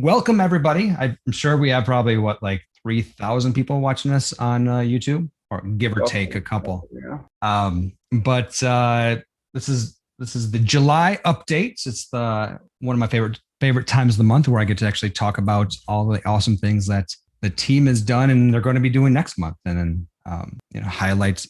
Welcome everybody. I'm sure we have probably like 3,000 people watching us on YouTube, or give or take a couple. Yeah. But this is the July updates. It's the one of my favorite times of the month where I get to actually talk about all the awesome things that the team has done and they're going to be doing next month, and then highlight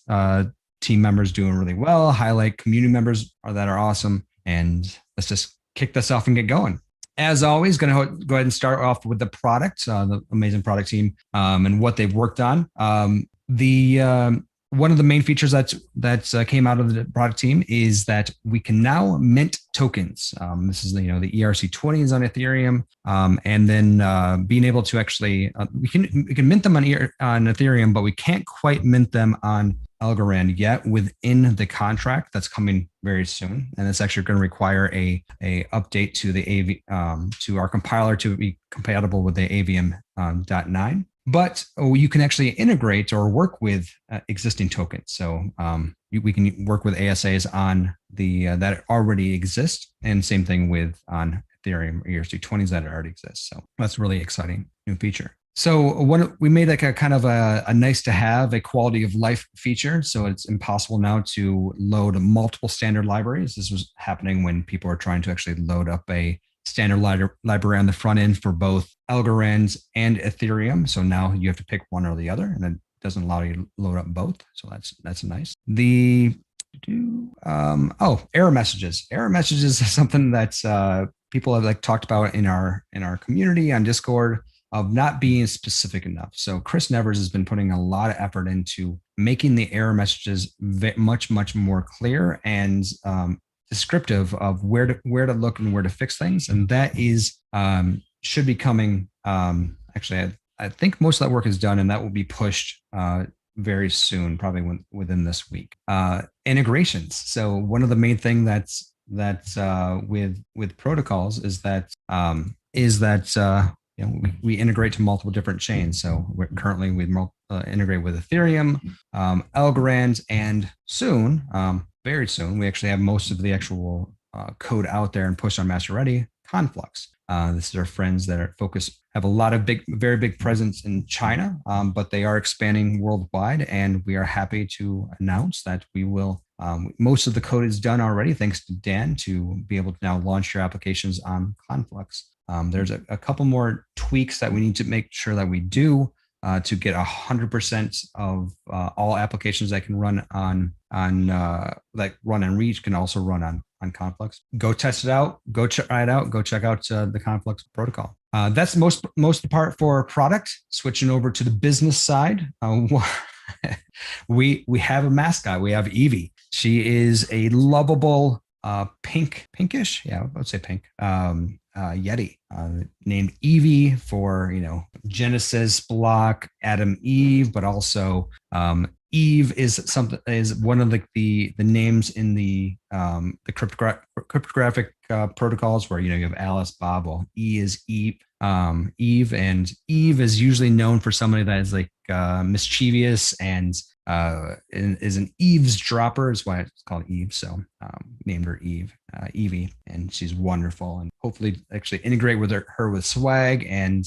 team members doing really well, highlight community members that are awesome, and let's just kick this off and get going. As always, going to go ahead and start off with the product, the amazing product team, and what they've worked on. The One of the main features that came out of the product team is that we can now mint tokens. This is the ERC20s on Ethereum, and then being able to actually we can mint them on Ethereum, but we can't quite mint them on Algorand yet within the contract that's coming very soon, and it's actually going to require a update to the to our compiler to be compatible with the AVM.9. But you can actually integrate or work with existing tokens. So we can work with ASAs on the that already exist, and same thing with on Ethereum ERC20s that already exist. So that's a really exciting new feature. So we made like a kind of a nice to have, a quality of life feature. So it's impossible now to load multiple standard libraries. This was happening when people are trying to actually load up a standard library on the front end for both Algorand and Ethereum. So now you have to pick one or the other, and it doesn't allow you to load up both. So that's nice. Error messages. Error messages is something that people have talked about in our community on Discord, of not being specific enough. So Chris Nevers has been putting a lot of effort into making the error messages much more clear and descriptive of where to look and where to fix things. And that is should be coming. Actually, I think most of that work is done, and that will be pushed very soon, probably within this week. Integrations. So one of the main thing that's with protocols is that we integrate to multiple different chains. So we integrate with Ethereum, Algorand, and soon, very soon, we actually have most of the actual code out there and pushed on Master Ready, Conflux. This is our friends that are focused, have a lot of very big presence in China, but they are expanding worldwide, and we are happy to announce that we will. Most of the code is done already, thanks to Dan, to be able to now launch your applications on Conflux. There's a couple more tweaks that we need to make sure that we do to get 100% of all applications that can run on run and Reach can also run on Conflux. Go test it out. Go try it out. Go check out the Conflux protocol. That's most of the part for product. Switching over to the business side, we have a mascot. We have Evie. She is a lovable pinkish. Yeah, I would say pink. Yeti, named Evie for Genesis block Adam Eve, but also Eve is one of the names in the cryptographic protocols where you have Alice, Bob. Well, E is Eve, and Eve is usually known for somebody that is mischievous and is an eavesdropper, is why it's called Eve. So named her Evie, and she's wonderful, and hopefully actually integrate with her with swag, and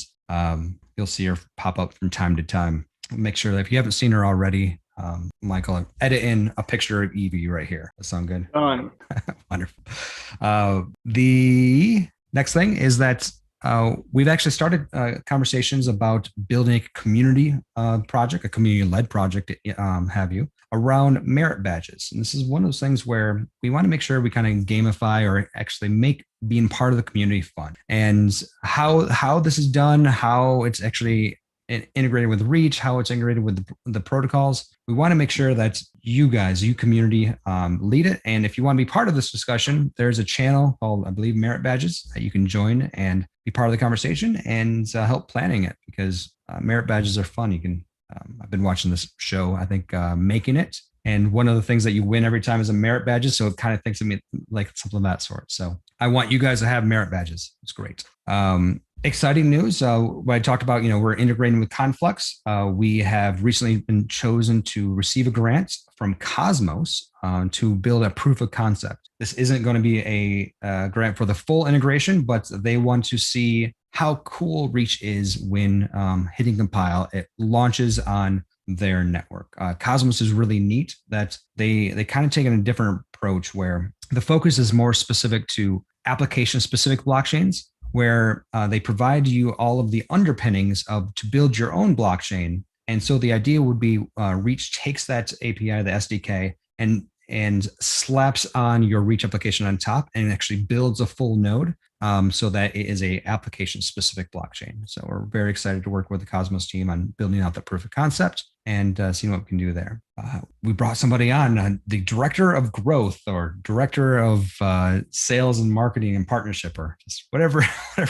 you'll see her pop up from time to time. Make sure that if you haven't seen her already, Michael, edit in a picture of Evie right here. That sound good? Wonderful. The next thing is that we've actually started conversations about building a community project, a community-led project, around merit badges. And this is one of those things where we want to make sure we kind of gamify or actually make being part of the community fun. And how this is done, how it's actually integrated with Reach, how it's integrated with the protocols. We want to make sure that you community, lead it. And if you want to be part of this discussion, there's a channel called, I believe, Merit Badges, that you can join and be part of the conversation and help planning it, because merit badges are fun. You can. I've been watching this show, I think, Making It. And one of the things that you win every time is a merit badges. So it kind of thinks of me like something of that sort. So I want you guys to have merit badges. It's great. Exciting news. What I talked about, we're integrating with Conflux. We have recently been chosen to receive a grant from Cosmos to build a proof of concept. This isn't going to be a grant for the full integration, but they want to see how cool Reach is when hitting compile, it launches on their network. Cosmos is really neat that they kind of take a different approach where the focus is more specific to application specific blockchains, where they provide you all of the underpinnings of to build your own blockchain. And so the idea would be Reach takes that API, the SDK, and slaps on your Reach application on top and actually builds a full node so that it is a application specific blockchain. So we're very excited to work with the Cosmos team on building out the proof of concept and seeing what we can do there. We brought somebody on, the director of growth or director of sales and marketing and partnership, or just whatever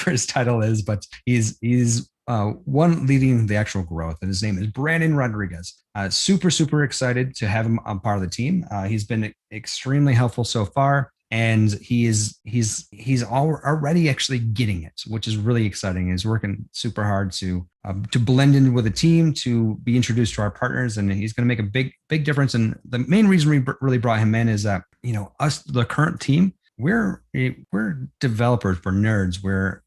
his title is, but he's one leading the actual growth, and his name is Brandon Rodriguez. Super excited to have him on part of the team. He's been extremely helpful so far, and he's already actually getting it, which is really exciting. He's working super hard to blend in with the team, to be introduced to our partners, and he's going to make a big difference. And the main reason we really brought him in is that us, the current team, we're developers, we're nerds,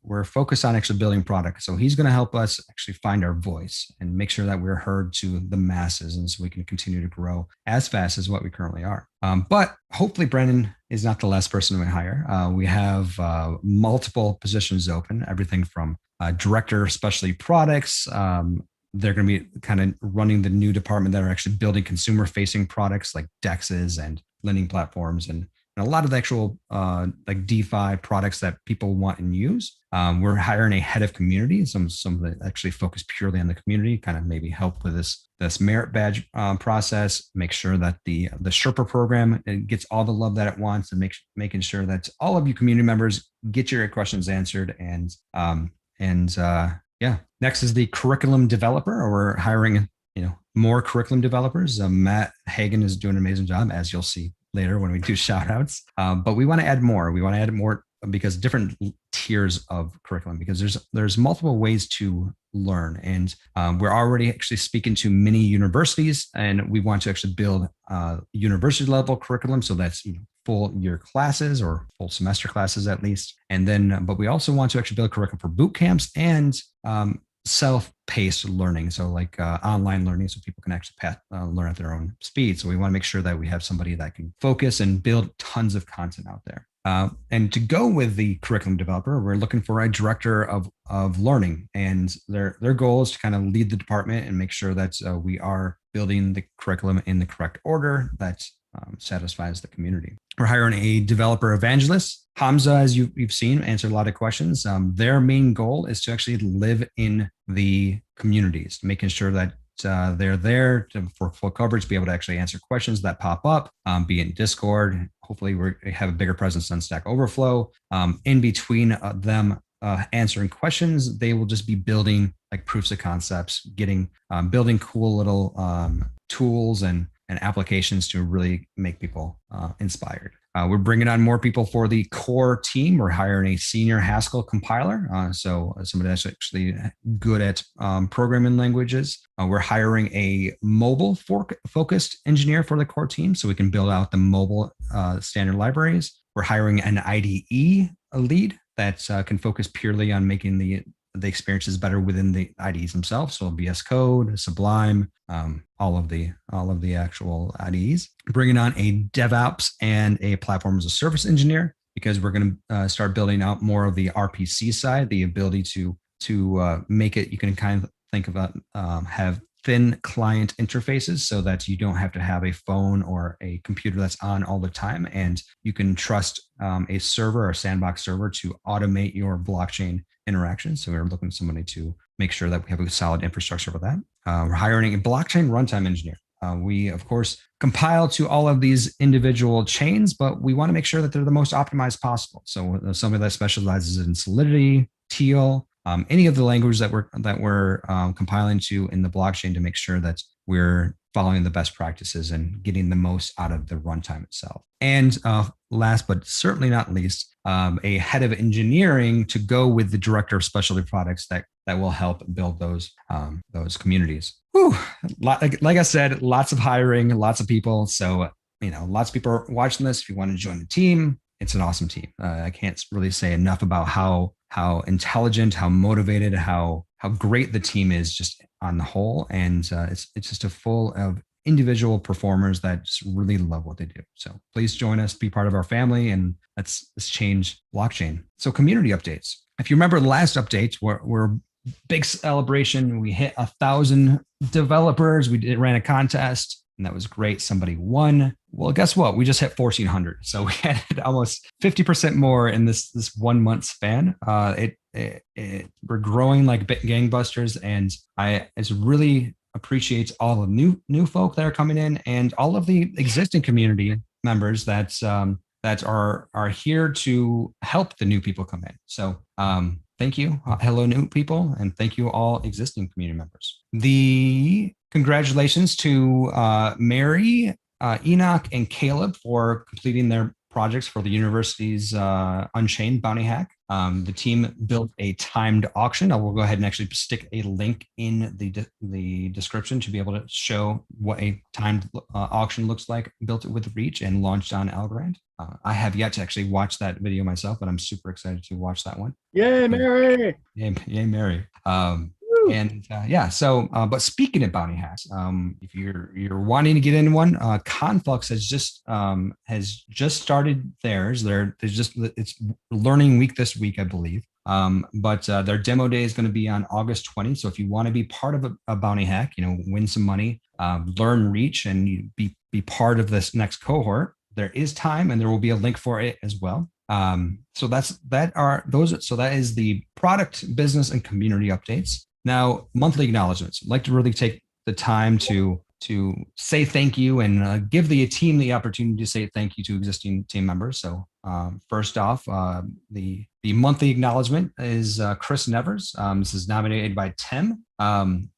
we're focused on actually building products. So he's going to help us actually find our voice and make sure that we're heard to the masses, and so we can continue to grow as fast as what we currently are. But hopefully Brandon is not the last person we hire. We have multiple positions open, everything from director of specialty products. They're going to be kind of running the new department that are actually building consumer facing products like DEXs and lending platforms, and a lot of the actual like DeFi products that people want and use. We're hiring a head of community, some that actually focus purely on the community, kind of maybe help with this merit badge process, make sure that the Sherpa program gets all the love that it wants, and making sure that all of you community members get your questions answered. And yeah, next is the curriculum developer, or we're hiring more curriculum developers. Matt Hagen is doing an amazing job, as you'll see later when we do shout outs. But we want to add more. We want to add more because different tiers of curriculum, because there's multiple ways to learn. And we're already actually speaking to many universities, and we want to actually build university level curriculum. So that's full year classes or full semester classes at least. And then, but we also want to actually build curriculum for boot camps and self-paced learning, so like online learning, so people can actually learn at their own speed. So we want to make sure that we have somebody that can focus and build tons of content out there. And to go with the curriculum developer, we're looking for a director of learning, and their goal is to kind of lead the department and make sure that we are building the curriculum in the correct order that satisfies the community. We're hiring a developer evangelist. Hamza, as you've seen, answered a lot of questions. Their main goal is to actually live in the communities, making sure that they're there for full coverage, be able to actually answer questions that pop up, be in Discord. Hopefully we have a bigger presence on Stack Overflow. In between them answering questions, they will just be building like proofs of concepts, building cool little tools and applications to really make people inspired. We're bringing on more people for the core team. We're hiring a senior Haskell compiler, so somebody that's actually good at programming languages. We're hiring a mobile focused engineer for the core team, so we can build out the mobile standard libraries. We're hiring an IDE lead that can focus purely on making the experiences better within the IDEs themselves. So VS Code, Sublime, all of the actual IDEs. Bringing on a DevOps and a platform as a service engineer, because we're going to start building out more of the RPC side, the ability to make it. You can kind of think about have thin client interfaces so that you don't have to have a phone or a computer that's on all the time, and you can trust a server or sandbox server to automate your blockchain interactions. So we're looking for somebody to make sure that we have a solid infrastructure for that. We're hiring a blockchain runtime engineer. We, of course, compile to all of these individual chains, but we want to make sure that they're the most optimized possible. So somebody that specializes in Solidity, Teal, any of the language that we're compiling to in the blockchain, to make sure that we're following the best practices and getting the most out of the runtime itself. And last but certainly not least, a head of engineering to go with the director of specialty products that will help build those communities. Whew. Like I said, lots of hiring, lots of people. So lots of people are watching this. If you want to join the team, it's an awesome team. I can't really say enough about how how intelligent, how motivated, how great the team is just on the whole. And it's just a full of individual performers that just really love what they do. So please join us, be part of our family, and let's change blockchain. So community updates. If you remember the last updates, we're big celebration. We hit 1,000 developers. We ran a contest, and that was great. Somebody won. Well, guess what? We just hit 1,400. So we had almost 50% more in this 1 month span. We're growing like gangbusters, and I just really appreciate all the new folk that are coming in, and all of the existing community members that are here to help the new people come in. So thank you. Hello, new people, and thank you all existing community members. The congratulations to Mary, Enoch, and Caleb for completing their projects for the university's Unchained bounty hack. The team built a timed auction. I will go ahead and actually stick a link in the description to be able to show what a timed auction looks like, built it with Reach and launched on Algorand. I have yet to actually watch that video myself, but I'm super excited to watch that one. Yay, Mary! Yay, Mary. But speaking of bounty hacks, if you're wanting to get into one, Conflux has just started theirs. It's learning week this week, I believe. But their demo day is going to be on August 20th. So if you want to be part of a bounty hack, win some money, learn Reach, and you be part of this next cohort, there is time, and there will be a link for it as well. So that is the product, business, and community updates. Now, monthly acknowledgements. I'd like to really take the time to say thank you and give the team the opportunity to say thank you to existing team members. So first off, the monthly acknowledgement is Chris Nevers. This is nominated by Tim, and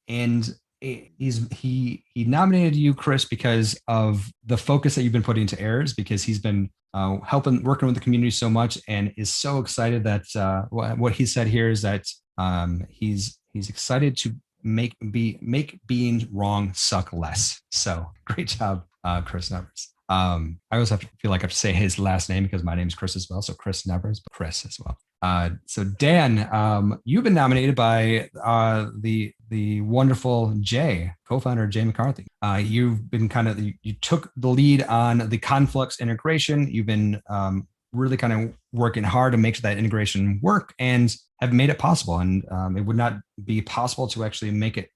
he nominated you, Chris, because of the focus that you've been putting into errors, because he's been working with the community so much, and is so excited that what he said here is that he's excited to make being wrong suck less. So great job, Chris Nevers. I also feel like I have to say his last name because my name is Chris as well. So Chris Nevers, but Chris as well. So Dan, you've been nominated by the wonderful Jay, co-founder Jay McCarthy. You've been you took the lead on the Conflux integration. You've been really kind of working hard to make that integration work, and have made it possible. And it would not be possible to actually make it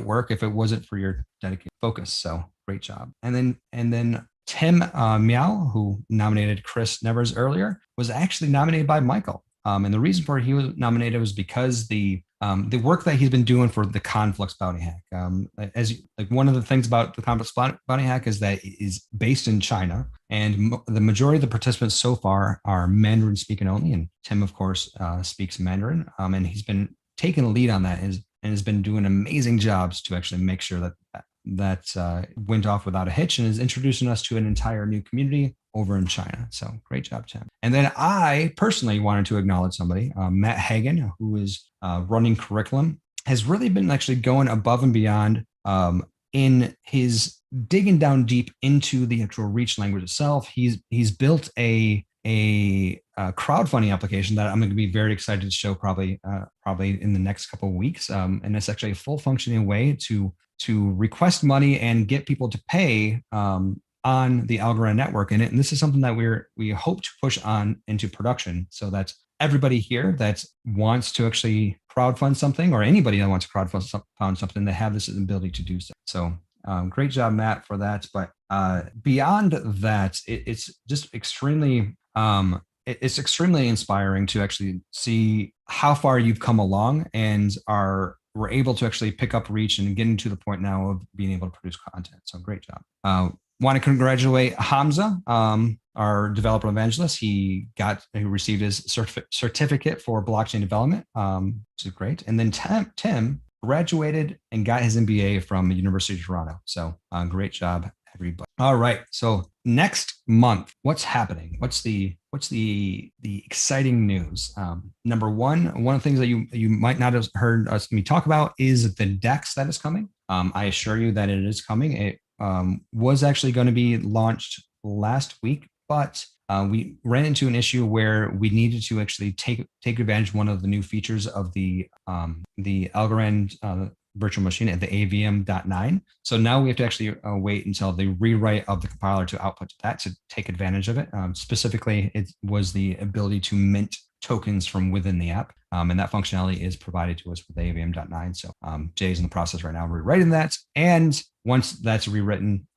work if it wasn't for your dedicated focus. So great job. And then Tim Meow, who nominated Chris Nevers earlier, was actually nominated by Michael. And the reason for he was nominated was because the work that he's been doing for the Conflux bounty hack. One of the things about the Conflux bounty hack is that it is based in China, and the majority of the participants so far are Mandarin speaking only. And Tim, of course, speaks Mandarin, and he's been taking the lead on that and has been doing amazing jobs to actually make sure that went off without a hitch, and is introducing us to an entire new community over in China. So great job, Tim. And then I personally wanted to acknowledge somebody, Matt Hagen, who is running curriculum, has really been actually going above and beyond in his digging down deep into the actual Reach language itself. He's built a crowdfunding application that I'm going to be very excited to show probably in the next couple of weeks. And it's actually a full functioning way to request money and get people to pay on the Algorand network. And this is something that we hope to push on into production, so that everybody here that wants to actually crowdfund something, or anybody that wants to crowdfund something, they have this ability to do so. So great job, Matt, for that. But beyond that, it's just extremely it's extremely inspiring to actually see how far you've come along, and we're able to actually pick up Reach and getting to the point now of being able to produce content. So great job. Want to congratulate Hamza, our developer evangelist. He received his certificate for blockchain development, which is great. And then Tim graduated and got his MBA from the University of Toronto. So great job, everybody. All right. So next month, what's happening? What's the exciting news? Number one of the things that you might not have heard me talk about is the DEX that is coming. I assure you that it is coming. It was actually going to be launched last week, but we ran into an issue where we needed to actually take advantage of one of the new features of the Algorand virtual machine at the AVM.9. So now we have to actually wait until the rewrite of the compiler to output to that to take advantage of it. Specifically, it was the ability to mint tokens from within the app. And that functionality is provided to us with AVM.9. So Jay's in the process right now of rewriting that. And once that's rewritten,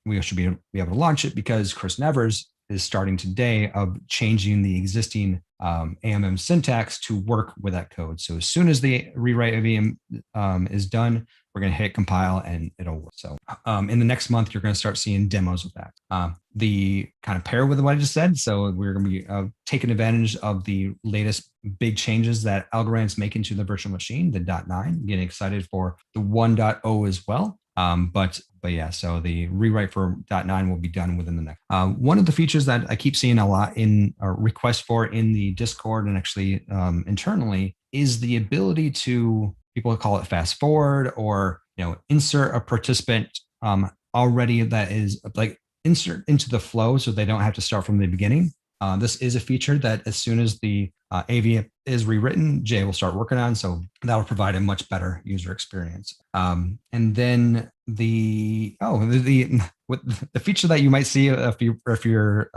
we should be able to launch it, because Chris Nevers is starting today of changing the existing AMM syntax to work with that code. So as soon as the rewrite of AVM is done, we're going to hit compile and it'll work. So in the next month, you're going to start seeing demos of that. The kind of pair with what I just said. So we're going to be taking advantage of the latest big changes that Algorand's making to the virtual machine, the .9, getting excited for the 1.0 as well. But yeah, so the rewrite for .9 will be done within the next. One of the features that I keep seeing a lot in requests for in the Discord and actually internally is the ability to, people call it fast forward, or insert a participant already that is like insert into the flow so they don't have to start from the beginning. This is a feature that as soon as the AV is rewritten, Jay will start working on. So that will provide a much better user experience. And then the feature that you might see if you're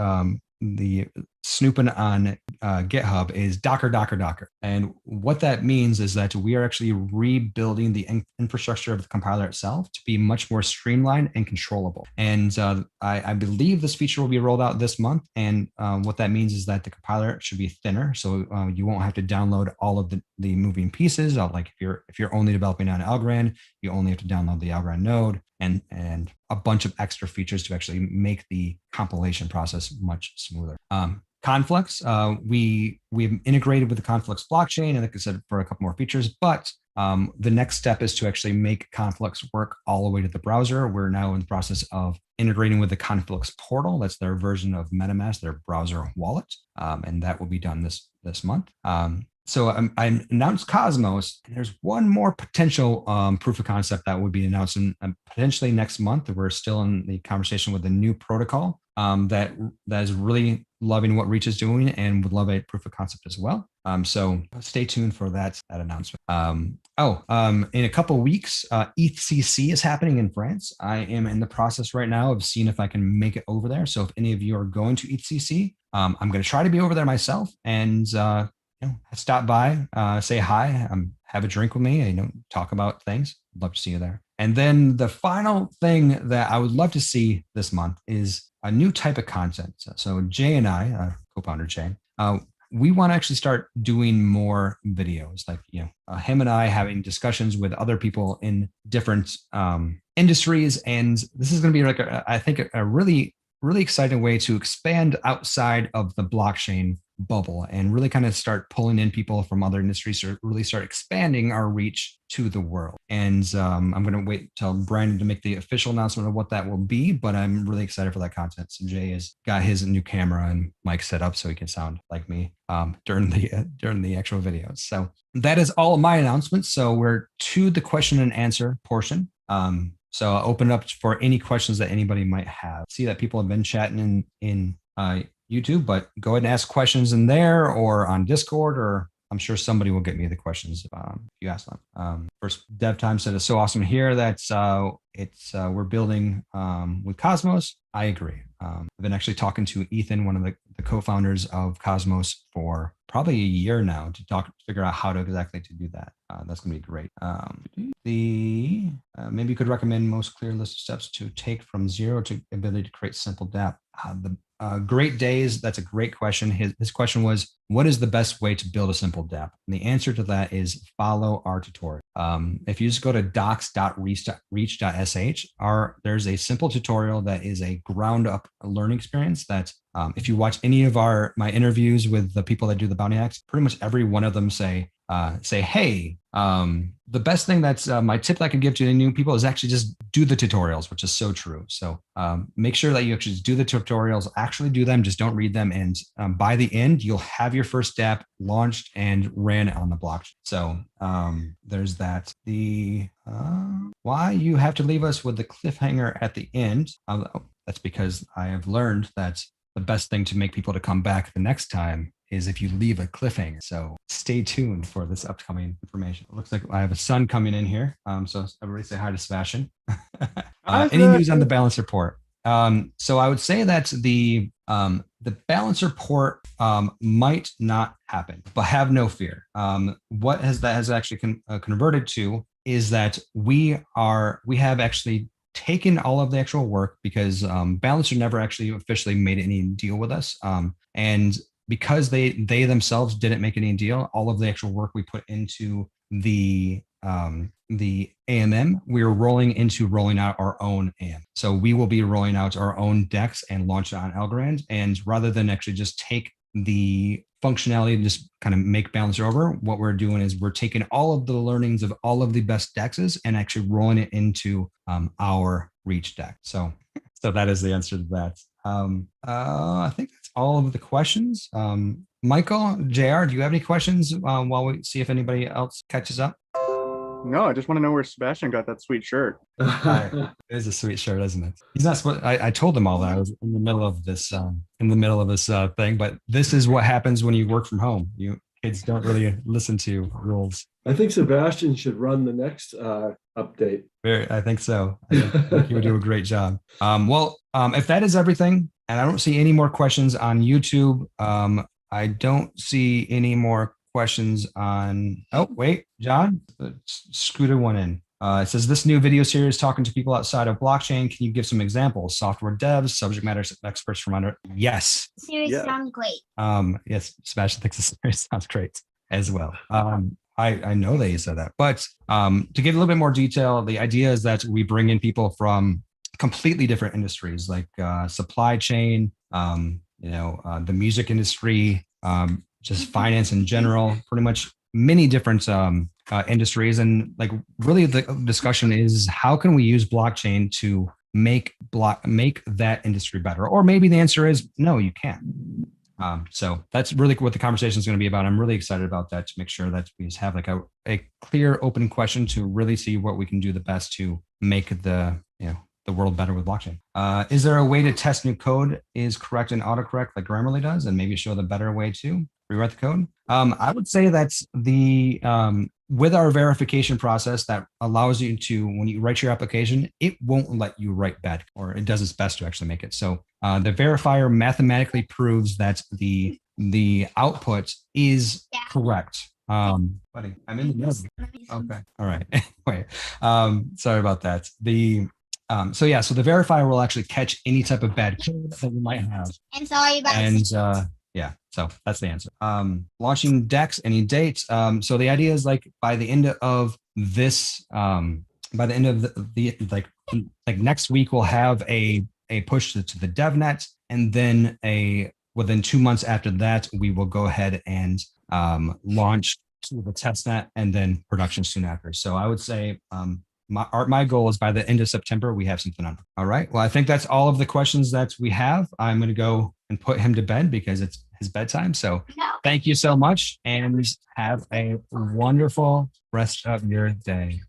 the snooping on GitHub is Docker. And what that means is that we are actually rebuilding the infrastructure of the compiler itself to be much more streamlined and controllable. And I believe this feature will be rolled out this month. And what that means is that the compiler should be thinner. So you won't have to download all of the moving pieces. Like if you're only developing on Algorand, you only have to download the Algorand node and a bunch of extra features to actually make the compilation process much smoother. Conflux, we've integrated with the Conflux blockchain, and like I said, for a couple more features, but the next step is to actually make Conflux work all the way to the browser. We're now in the process of integrating with the Conflux portal. That's their version of MetaMask, their browser wallet, and that will be done this month. So I announced Cosmos. There's one more potential proof of concept that would be announced potentially next month. We're still in the conversation with a new protocol that is really loving what Reach is doing and would love a proof of concept as well. So stay tuned for that announcement. In a couple of weeks, ETHCC is happening in France. I am in the process right now of seeing if I can make it over there. So if any of you are going to ETHCC, I'm going to try to be over there myself and stop by, say hi, have a drink with me, talk about things. Love to see you there. And then the final thing that I would love to see this month is a new type of content. So Jay and I, co-founder Jay, we want to actually start doing more videos, like him and I having discussions with other people in different industries. And this is going to be like I think a really exciting way to expand outside of the blockchain bubble and really kind of start pulling in people from other industries to really start expanding our reach to the world. And I'm going to wait till Brandon to make the official announcement of what that will be, but I'm really excited for that content. So Jay has got his new camera and mic set up so he can sound like me during the actual videos. So that is all of my announcements. So we're to the question and answer portion. So I'll open it up for any questions that anybody might have. See that people have been chatting in YouTube, but go ahead and ask questions in there or on Discord, or I'm sure somebody will get me the questions if you ask them. First, Dev Time said it's so awesome to hear that we're building with Cosmos. I agree. I've been actually talking to Ethan, one of the co-founders of Cosmos, for probably a year now to figure out how to exactly to do that. That's going to be great. Maybe you could recommend most clear list of steps to take from zero to ability to create simple dApp. Great days. That's a great question. His question was, what is the best way to build a simple dApp? And the answer to that is follow our tutorial. If you just go to docs.reach.sh, there's a simple tutorial that is a ground up learning experience that if you watch any of my interviews with the people that do the bounty hacks, pretty much every one of them say, hey, the best thing that's my tip that I can give to new people is actually just do the tutorials, which is so true. So make sure that you actually do the tutorials, actually do them, just don't read them. And by the end, you'll have your first dApp launched and ran on the blockchain. So there's that. Why you have to leave us with the cliffhanger at the end. That's because I have learned that the best thing to make people to come back the next time is if you leave a cliffhanger. So stay tuned for this upcoming information. It looks like I have a son coming in here. So everybody say hi to Sebastian. Any news on the balance report? So I would say that the balance report might not happen, but have no fear. What has actually converted to is that we have actually taken all of the actual work, because Balancer never actually officially made any deal with us, and because they themselves didn't make any deal, all of the actual work we put into the AMM, we're rolling out our own AM. So we will be rolling out our own decks and launch it on Algorand. And rather than actually just take the functionality and just kind of make Balancer over, what we're doing is we're taking all of the learnings of all of the best dexes and actually rolling it into our Reach deck. So that is the answer to that. I think that's all of the questions. Michael, JR, do you have any questions while we see if anybody else catches up? No, I just want to know where Sebastian got that sweet shirt. It is a sweet shirt, isn't it? He's not supposed. I told him all that. I was in the middle of this thing, but this is what happens when you work from home. You kids don't really listen to rules. I think Sebastian should run the next update. I think so. I think he would do a great job. If that is everything, and I don't see any more questions on YouTube, I don't see any more questions on. Oh, wait, John, scooted one in. It says, this new video series talking to people outside of blockchain. Can you give some examples? Software devs, subject matter experts from under. Yes. Series sounds great. Yes, Sebastian thinks the series sounds great as well. I know that you said that, but to give a little bit more detail, the idea is that we bring in people from completely different industries, like supply chain, the music industry, just finance in general, pretty much many different industries. And like really the discussion is, how can we use blockchain to make that industry better? Or maybe the answer is no, you can't. So that's really what the conversation is going to be about. I'm really excited about that, to make sure that we just have like a clear, open question to really see what we can do the best to make the world better with blockchain. Is there a way to test new code is correct and autocorrect like Grammarly does, and maybe show the better way to rewrite the code? I would say that's with our verification process that allows you to, when you write your application, it won't let you write bad, or it does its best to actually make it. So the verifier mathematically proves that the output is correct. Buddy, I'm in the middle. Okay. All right. Anyway, sorry about that. So the verifier will actually catch any type of bad code that you might have. And sorry about so that's the answer. Launching decks, any dates? So the idea is like by the end of this, by the end of the like next week, we'll have a push to the DevNet, and then within 2 months after that, we will go ahead and launch to the testnet, and then production soon after. So I would say my goal is by the end of September, we have something on. All right. Well, I think that's all of the questions that we have. I'm going to go and put him to bed because it's his bedtime. So thank you so much, and have a wonderful rest of your day.